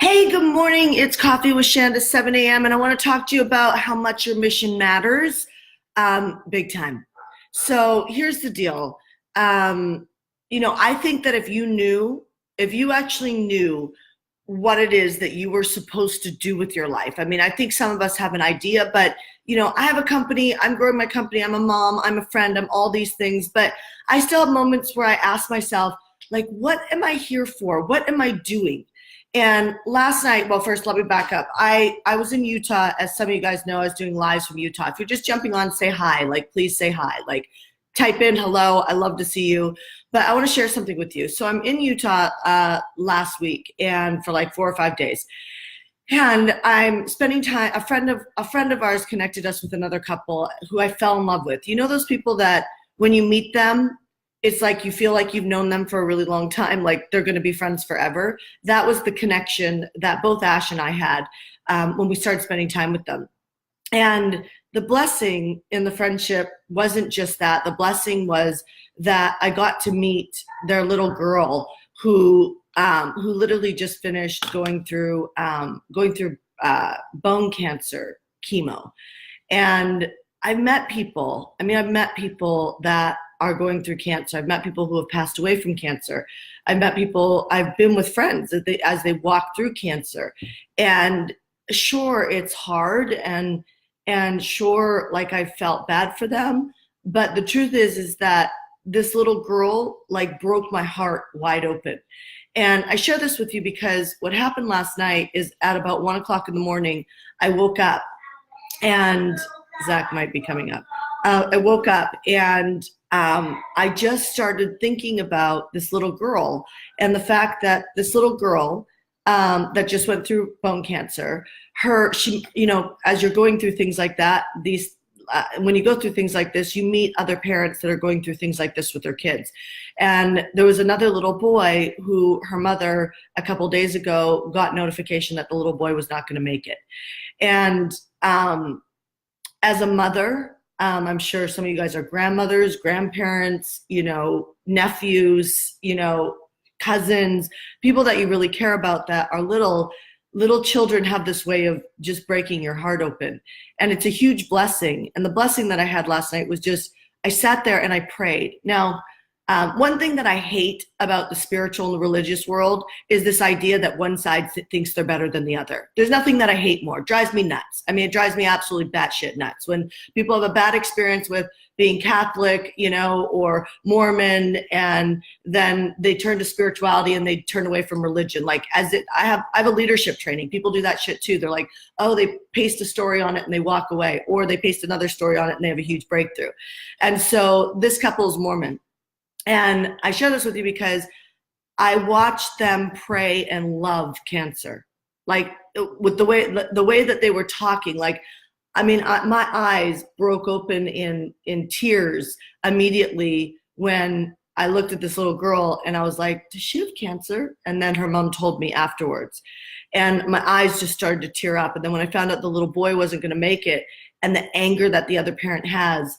Hey, good morning. It's Coffee with Shanda, 7 a.m. And I want to talk to you about how much your mission matters, big time. So here's the deal. I think that if you actually knew what it is that you were supposed to do with your life. I mean, I think some of us have an idea, but I have a company, I'm growing my company, I'm a mom, I'm a friend, I'm all these things, but I still have moments where I ask myself, like, what am I here for? What am I doing? And last night, well, first let me back up. I was in Utah, as some of you guys know. I was doing lives from Utah. If you're just jumping on, say hi. Like, please say hi. Like, type in hello. I love to see you. But I want to share something with you. So I'm in Utah last week, and for like 4 or 5 days, and I'm spending time. A friend of ours connected us with another couple who I fell in love with. You know those people that when you meet them, it's like you feel like you've known them for a really long time, like they're going to be friends forever. That was the connection that both Ash and I had when we started spending time with them. And the blessing in the friendship wasn't just that. The blessing was that I got to meet their little girl who literally just finished going through bone cancer chemo. And I've met people. I mean, I've met people that are going through cancer. I've met people who have passed away from cancer. I've been with friends as they walk through cancer. And sure, it's hard, and sure, like, I felt bad for them. But the truth is that this little girl like broke my heart wide open. And I share this with you because what happened last night is at about 1 o'clock in the morning, I woke up, and Zach might be coming up. I woke up, and I just started thinking about this little girl, and the fact that this little girl that just went through bone cancer, as you're going through things like that, when you go through things like this, you meet other parents that are going through things like this with their kids. And there was another little boy who her mother a couple days ago got notification that the little boy was not going to make it. And as a mother, I'm sure some of you guys are grandmothers, grandparents, nephews, cousins, people that you really care about that are little children have this way of just breaking your heart open. And it's a huge blessing. And the blessing that I had last night was just, I sat there and I prayed. Now, one thing that I hate about the spiritual and the religious world is this idea that one side thinks they're better than the other. There's nothing that I hate more. It drives me nuts. I mean, it drives me absolutely batshit nuts when people have a bad experience with being Catholic, or Mormon, and then they turn to spirituality and they turn away from religion. Like, I have a leadership training. People do that shit too. They're like, oh, they paste a story on it and they walk away, or they paste another story on it and they have a huge breakthrough. And so this couple is Mormon. And I share this with you because I watched them pray and love cancer, like with the way that they were talking. Like, I mean, my eyes broke open in tears immediately when I looked at this little girl, and I was like, does she have cancer? And then her mom told me afterwards, and my eyes just started to tear up. And then when I found out the little boy wasn't going to make it, and the anger that the other parent has,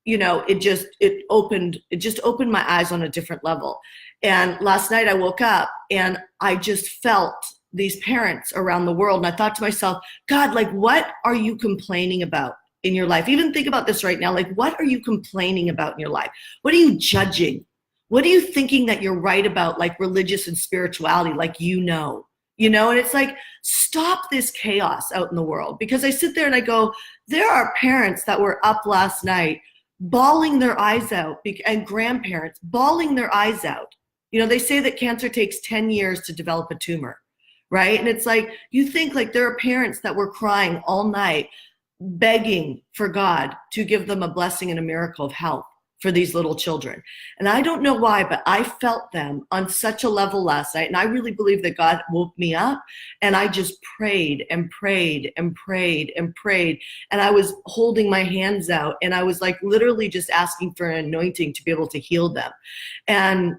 it just opened my eyes on a different level. And last night I woke up and I just felt these parents around the world. And I thought to myself, God, like, what are you complaining about in your life? Even think about this right now. Like, what are you complaining about in your life? What are you judging? What are you thinking that you're right about, like religious and spirituality, like, and it's like, stop this chaos out in the world. Because I sit there and I go, there are parents that were up last night bawling their eyes out, and grandparents bawling their eyes out. They say that cancer takes 10 years to develop a tumor, right? And it's like, you think, like, there are parents that were crying all night, begging for God to give them a blessing and a miracle of health for these little children. And I don't know why, but I felt them on such a level last night. And I really believe that God woke me up, and I just prayed and prayed and prayed and prayed. And I was holding my hands out, and I was like literally just asking for an anointing to be able to heal them. And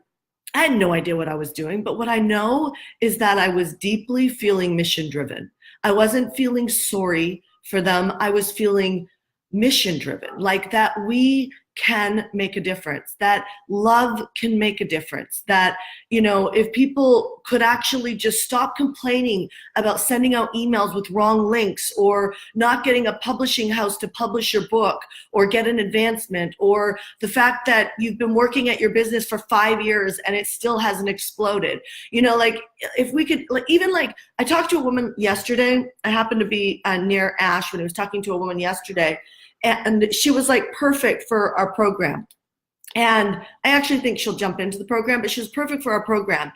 I had no idea what I was doing, but what I know is that I was deeply feeling mission driven. I wasn't feeling sorry for them. I was feeling mission driven, like that we can make a difference, that love can make a difference, that, if people could actually just stop complaining about sending out emails with wrong links, or not getting a publishing house to publish your book or get an advancement, or the fact that you've been working at your business for 5 years and it still hasn't exploded. If we could, I talked to a woman yesterday. I happened to be near Ash when I was talking to a woman yesterday, and she was like perfect for our program. And I actually think she'll jump into the program, but she was perfect for our program.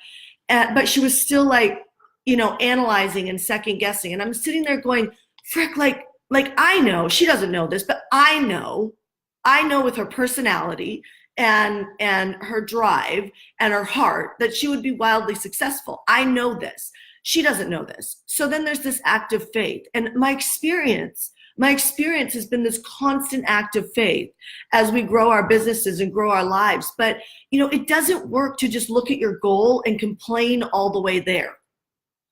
But she was still like, analyzing and second guessing. And I'm sitting there going, frick, like I know, she doesn't know this, but I know with her personality and her drive and her heart that she would be wildly successful. I know this. She doesn't know this. So then there's this act of faith. And my experience has been this constant act of faith as we grow our businesses and grow our lives. But, it doesn't work to just look at your goal and complain all the way there.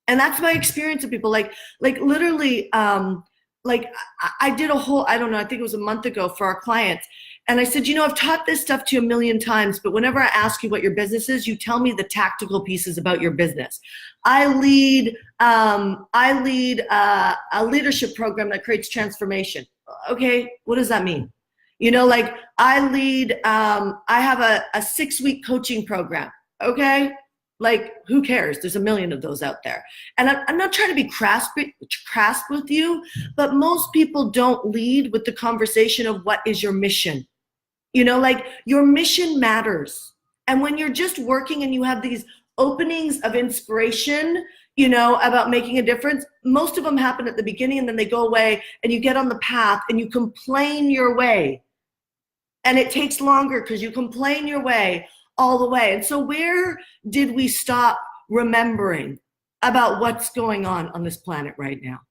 And that's my experience of people. Like literally, I did a whole, I don't know, I think it was a month ago for our clients. And I said, I've taught this stuff to you 1,000,000 times, but whenever I ask you what your business is, you tell me the tactical pieces about your business. I lead a leadership program that creates transformation. Okay, what does that mean? I have a 6-week coaching program. Okay, who cares? There's 1,000,000 of those out there. And I'm not trying to be crass with you, but most people don't lead with the conversation of what is your mission. Your mission matters. And when you're just working and you have these openings of inspiration, about making a difference, most of them happen at the beginning and then they go away, and you get on the path and you complain your way. And it takes longer because you complain your way all the way. And so where did we stop remembering about what's going on this planet right now?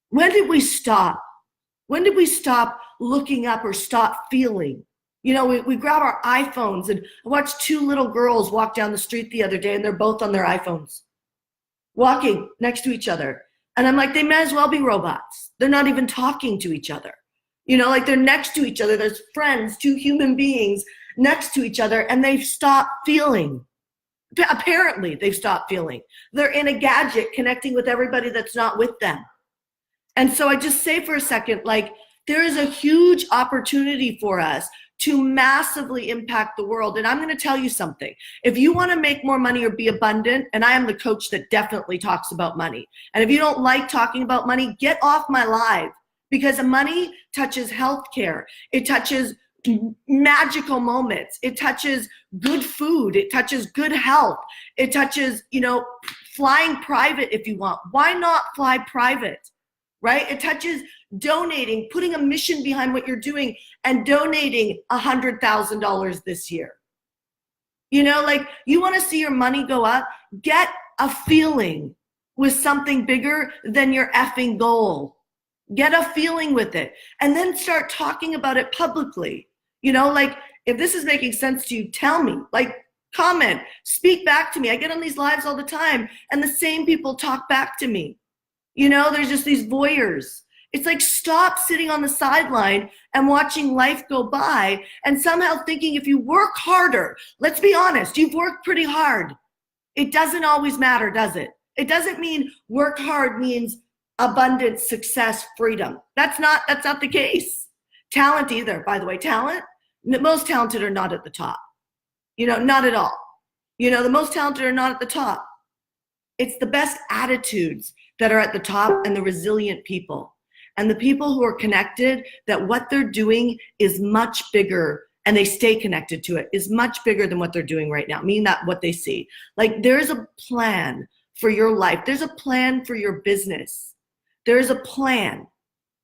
When did we stop? When did we stop looking up or stop feeling? We grab our iPhones, and I watched 2 little girls walk down the street the other day, and they're both on their iPhones, walking next to each other. And I'm like, they may as well be robots. They're not even talking to each other. They're next to each other. There's friends, 2 human beings next to each other, and they've stopped feeling. Apparently, they've stopped feeling. They're in a gadget connecting with everybody that's not with them. And so I just say for a second, there is a huge opportunity for us to massively impact the world. And I'm going to tell you something. If you want to make more money or be abundant, and I am the coach that definitely talks about money. And if you don't like talking about money, get off my live, because money touches healthcare. It touches magical moments. It touches good food. It touches good health. It touches, flying private if you want. Why not fly private? Right? It touches donating, putting a mission behind what you're doing, and donating $100,000 this year. You want to see your money go up? Get a feeling with something bigger than your effing goal. Get a feeling with it, and then start talking about it publicly. If this is making sense to you, tell me, comment, speak back to me. I get on these lives all the time, and the same people talk back to me. There's just these voyeurs. It's stop sitting on the sideline and watching life go by and somehow thinking if you work harder, let's be honest, you've worked pretty hard. It doesn't always matter, does it? It doesn't mean work hard means abundance, success, freedom. That's not the case. Talent either, by the way. Talent, the most talented are not at the top. Not at all. The most talented are not at the top. It's the best attitudes that are at the top, and the resilient people. And the people who are connected, that what they're doing is much bigger, and they stay connected to it, is much bigger than what they're doing right now, meaning that what they see. There's a plan for your life. There's a plan for your business. There's a plan.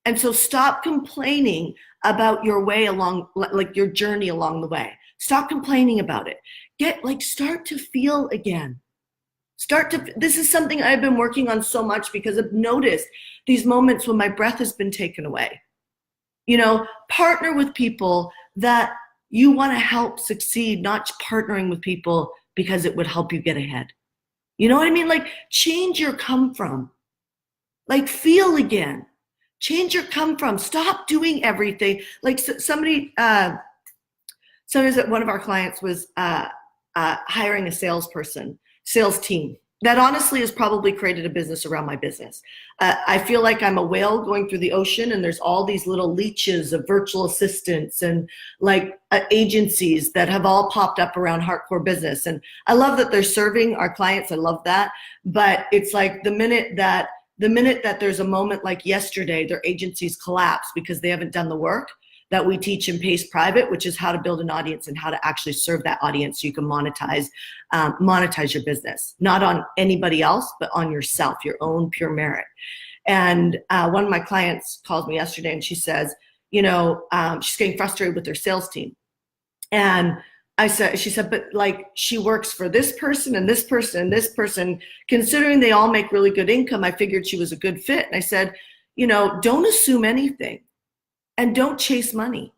And so stop complaining about your way along, your journey along the way. Stop complaining about it. Start to feel again. This is something I've been working on so much, because I've noticed these moments when my breath has been taken away. Partner with people that you want to help succeed, not partnering with people because it would help you get ahead. You know what I mean? Change your come from. Feel again. Change your come from. Stop doing everything. Somebody So one of our clients was hiring a sales team that honestly has probably created a business around my business. I feel like I'm a whale going through the ocean, and there's all these little leeches of virtual assistants and like agencies that have all popped up around hardcore business. And I love that they're serving our clients. I love that. But it's like the minute that there's a moment like yesterday, their agencies collapse because they haven't done the work that we teach in Pace Private, which is how to build an audience and how to actually serve that audience so you can monetize your business, not on anybody else, but on yourself, your own pure merit. And one of my clients called me yesterday and she says, she's getting frustrated with their sales team. And she said, but like she works for this person and this person and this person, considering they all make really good income, I figured she was a good fit. And I said, don't assume anything. And don't chase money.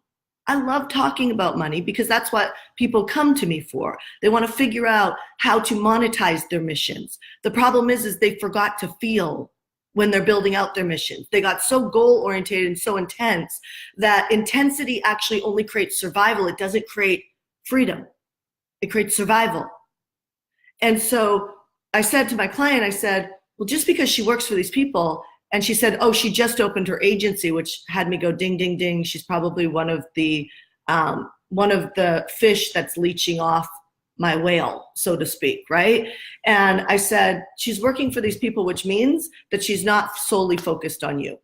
I love talking about money because that's what people come to me for. They want to figure out how to monetize their missions. The problem is they forgot to feel when they're building out their missions. They got so goal-oriented and so intense that intensity actually only creates survival. It doesn't create freedom. It creates survival. And so I said to my client, I said, well, just because she works for these people. And she said, oh, she just opened her agency, which had me go ding, ding, ding. She's probably one of the fish that's leeching off my whale, so to speak, right? And I said, she's working for these people, which means that she's not solely focused on you.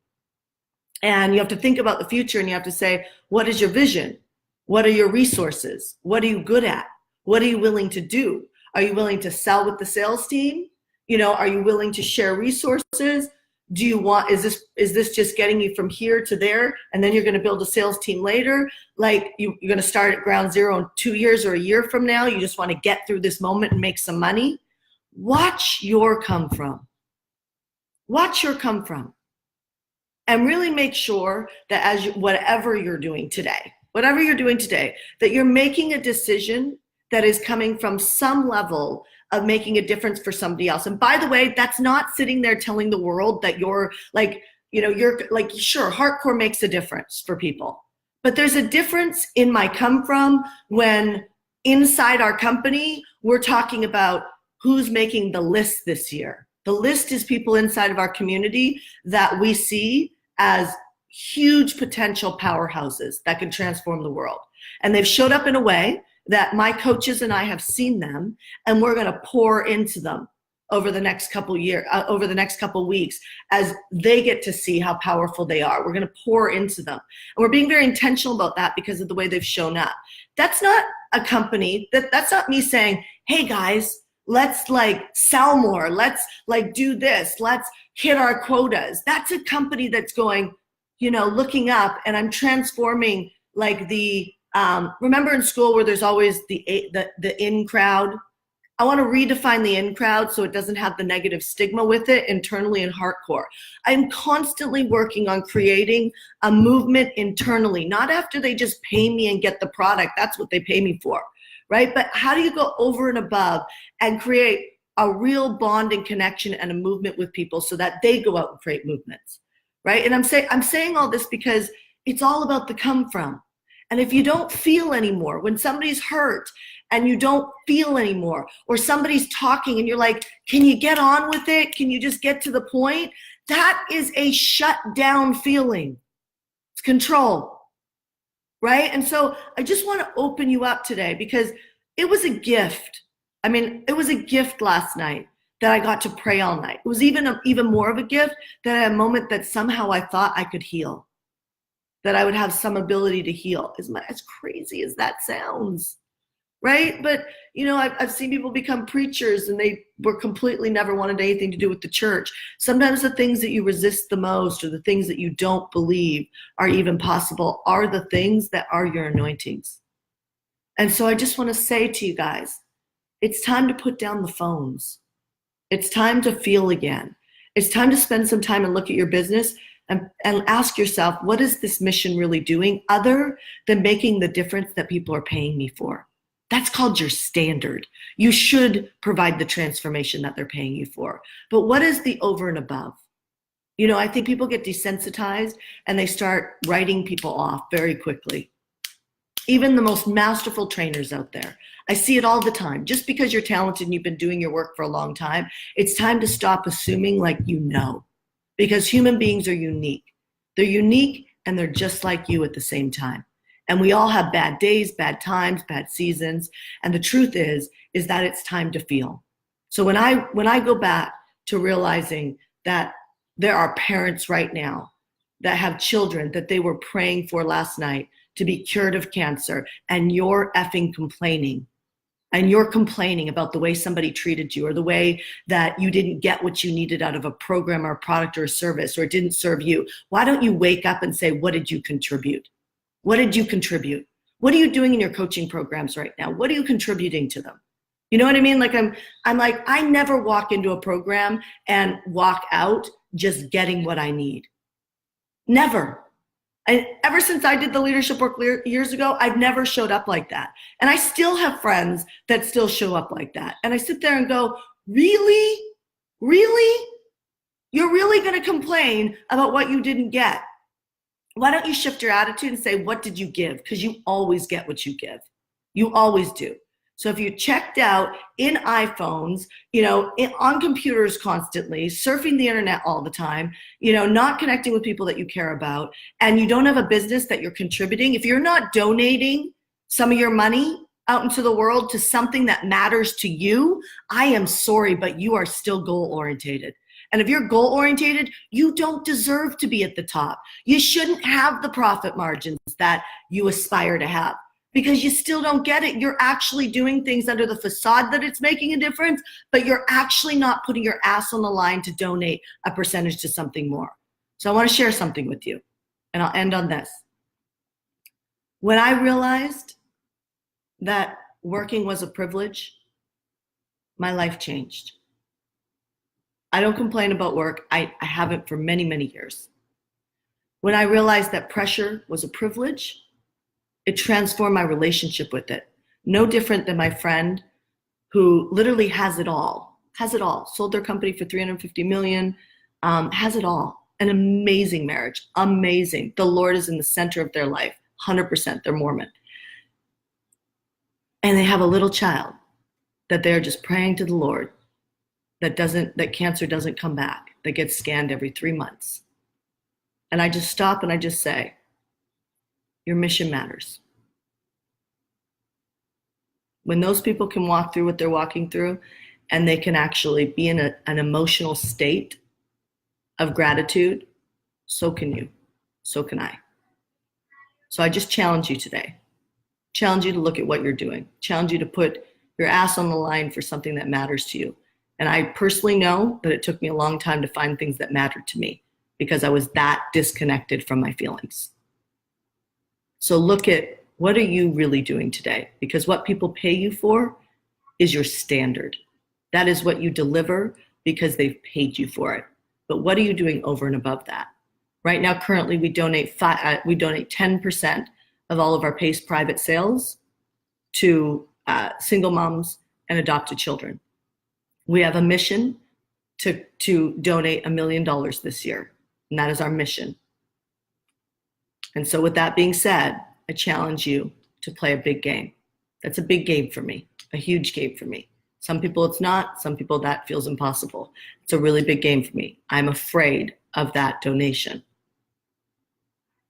And you have to think about the future and you have to say, what is your vision? What are your resources? What are you good at? What are you willing to do? Are you willing to sell with the sales team? Are you willing to share resources? Do you want, is this just getting you from here to there and then you're going to build a sales team later? Like you're going to start at ground zero in 2 years or a year from now. You just want to get through this moment and make some money. Watch your come from. Watch your come from. And really make sure that whatever you're doing today, that you're making a decision that is coming from some level of making a difference for somebody else. And by the way, that's not sitting there telling the world that you're sure, hardcore makes a difference for people. But there's a difference in my come from when inside our company, we're talking about who's making the list this year. The list is people inside of our community that we see as huge potential powerhouses that can transform the world. And they've showed up in a way that my coaches and I have seen them, and we're going to pour into them over the next couple weeks as they get to see how powerful they are. We're going to pour into them. And we're being very intentional about that because of the way they've shown up. That's not a company, that's not me saying, hey guys, let's like sell more. Let's like do this. Let's hit our quotas. That's a company that's going, looking up, and I'm transforming like remember in school where there's always the in crowd? I want to redefine the in crowd so it doesn't have the negative stigma with it internally in hardcore. I'm constantly working on creating a movement internally, not after they just pay me and get the product. That's what they pay me for, right? But how do you go over and above and create a real bond and connection and a movement with people so that they go out and create movements, right? And I'm saying all this because it's all about the come from. And if you don't feel anymore, when somebody's hurt and you don't feel anymore, or somebody's talking and you're like, can you get on with it? Can you just get to the point? That is a shut down feeling. It's control, right? And so I just want to open you up today because it was a gift. It was a gift last night that I got to pray all night. It was even more of a gift that at a moment that somehow I thought I could heal, that I would have some ability to heal. As crazy as that sounds, right? But, I've seen people become preachers and they were completely never wanted anything to do with the church. Sometimes the things that you resist the most or the things that you don't believe are even possible are the things that are your anointings. And so I just want to say to you guys, it's time to put down the phones. It's time to feel again. It's time to spend some time and look at your business and ask yourself, what is this mission really doing other than making the difference that people are paying me for? That's called your standard. You should provide the transformation that they're paying you for. But what is the over and above? I think people get desensitized and they start writing people off very quickly. even the most masterful trainers out there. I see it all the time. Just because you're talented and you've been doing your work for a long time, it's time to stop assuming like you know, because human beings are unique. They're unique and they're just like you at the same time. And we all have bad days, bad times, bad seasons. And the truth is that it's time to feel. So when I go back to realizing that there are parents right now that have children that they were praying for last night to be cured of cancer, and you're effing complaining. And you're complaining about the way somebody treated you, or the way that you didn't get what you needed out of a program or a product or a service, or it didn't serve you. Why don't you wake up and say, what did you contribute? What did you contribute? What are you doing in your coaching programs right now? What are you contributing to them? You know what I mean? Like I'm like, I never walk into a program and walk out just getting what I need. Never. And ever since I did the leadership work years ago, I've never showed up like that. And I still have friends that still show up like that. And I sit there and go, really? Really? You're really going to complain about what you didn't get? Why don't you shift your attitude and say, what did you give? Because you always get what you give. You always do. So if you're checked out in iPhones, on computers constantly, surfing the internet all the time, not connecting with people that you care about, and you don't have a business that you're contributing, if you're not donating some of your money out into the world to something that matters to you, I am sorry, but you are still goal-orientated. And if you're goal-orientated, you don't deserve to be at the top. You shouldn't have the profit margins that you aspire to have, because you still don't get it. You're actually doing things under the facade that it's making a difference, but you're actually not putting your ass on the line to donate a percentage to something more. So I want to share something with you, and I'll end on this. When I realized that working was a privilege, my life changed. I don't complain about work. I haven't for many, many years. When I realized that pressure was a privilege, it transformed my relationship with it. No different than my friend who literally has it all, sold their company for $350 million, has it all. An amazing marriage, amazing. The Lord is in the center of their life, 100%, they're Mormon. And they have a little child that they're just praying to the Lord that cancer doesn't come back, that gets scanned every 3 months. And I just stop and I just say, your mission matters. When those people can walk through what they're walking through, and they can actually be in an emotional state of gratitude, so can you, so can I. So I just challenge you today. Challenge you to look at what you're doing. Challenge you to put your ass on the line for something that matters to you. And I personally know that it took me a long time to find things that mattered to me, because I was that disconnected from my feelings. So look at, what are you really doing today? Because what people pay you for is your standard. That is what you deliver because they've paid you for it. But what are you doing over and above that? Right now, currently, we donate 10% of all of our PACE private sales to single moms and adopted children. We have a mission to donate $1 million this year, and that is our mission. And so with that being said, I challenge you to play a big game. That's a big game for me, a huge game for me. Some people it's not, some people that feels impossible. It's a really big game for me. I'm afraid of that donation.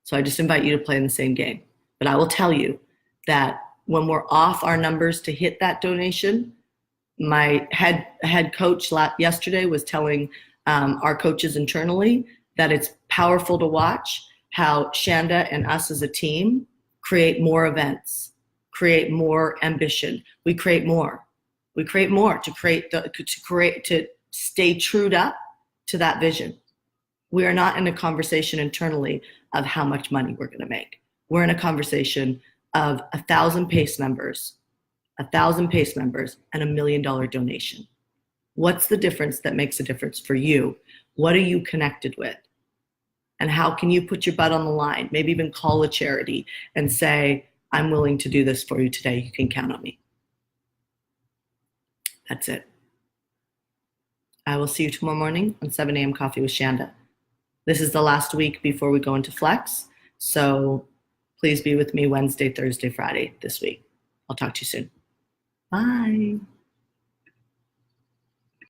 So I just invite you to play in the same game. But I will tell you that when we're off our numbers to hit that donation, my head coach yesterday was telling our coaches internally that it's powerful to watch how Shanda and us as a team create more events, create more ambition. We create more. We create more to stay trued up to that vision. We are not in a conversation internally of how much money we're going to make. We're in a conversation of 1,000 PACE members, and $1 million donation. What's the difference that makes a difference for you? What are you connected with? And how can you put your butt on the line? Maybe even call a charity and say, I'm willing to do this for you today. You can count on me. That's it. I will see you tomorrow morning on 7 a.m. Coffee with Shanda. This is the last week before we go into Flex. So please be with me Wednesday, Thursday, Friday this week. I'll talk to you soon. Bye.